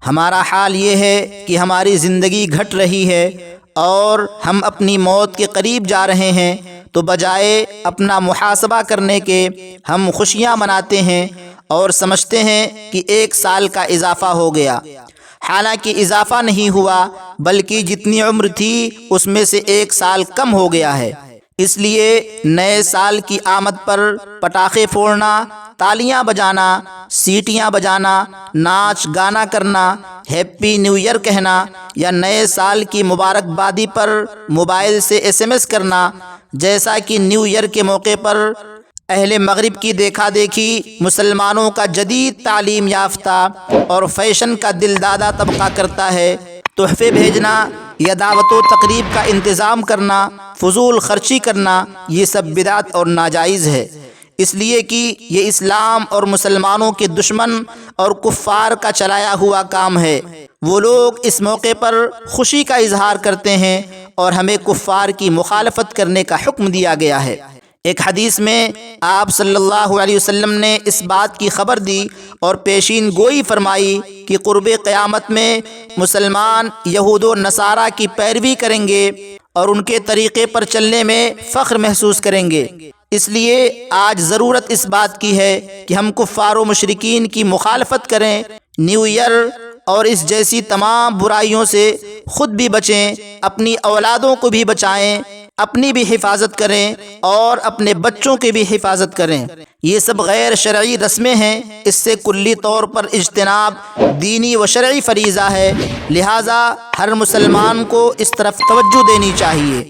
ہمارا حال یہ ہے کہ ہماری زندگی گھٹ رہی ہے اور ہم اپنی موت کے قریب جا رہے ہیں، تو بجائے اپنا محاسبہ کرنے کے ہم خوشیاں مناتے ہیں اور سمجھتے ہیں کہ 1 سال کا اضافہ ہو گیا، حالانکہ اضافہ نہیں ہوا بلکہ جتنی عمر تھی اس میں سے 1 سال کم ہو گیا ہے۔ اس لیے نئے سال کی آمد پر پٹاخے پھوڑنا، تالیاں بجانا، سیٹیاں بجانا، ناچ گانا کرنا، ہیپی نیو ایئر کہنا یا نئے سال کی مبارکبادی پر موبائل سے SMS کرنا، جیسا کہ نیو ایئر کے موقع پر اہل مغرب کی دیکھا دیکھی مسلمانوں کا جدید تعلیم یافتہ اور فیشن کا دلدادہ طبقہ کرتا ہے۔ تحفے بھیجنا یا دعوت و تقریب کا انتظام کرنا، فضول خرچی کرنا، یہ سب بدعت اور ناجائز ہے، اس لیے کہ یہ اسلام اور مسلمانوں کے دشمن اور کفار کا چلایا ہوا کام ہے۔ وہ لوگ اس موقع پر خوشی کا اظہار کرتے ہیں اور ہمیں کفار کی مخالفت کرنے کا حکم دیا گیا ہے۔ ایک حدیث میں آپ صلی اللہ علیہ وسلم نے اس بات کی خبر دی اور پیشین گوئی فرمائی کہ قرب قیامت میں مسلمان یہود و نصارہ کی پیروی کریں گے اور ان کے طریقے پر چلنے میں فخر محسوس کریں گے۔ اس لیے آج ضرورت اس بات کی ہے کہ ہم کفار و مشرکین کی مخالفت کریں، نیو ایئر اور اس جیسی تمام برائیوں سے خود بھی بچیں، اپنی اولادوں کو بھی بچائیں، اپنی بھی حفاظت کریں اور اپنے بچوں کی بھی حفاظت کریں۔ یہ سب غیر شرعی رسمیں ہیں، اس سے کلی طور پر اجتناب دینی و شرعی فریضہ ہے، لہٰذا ہر مسلمان کو اس طرف توجہ دینی چاہیے۔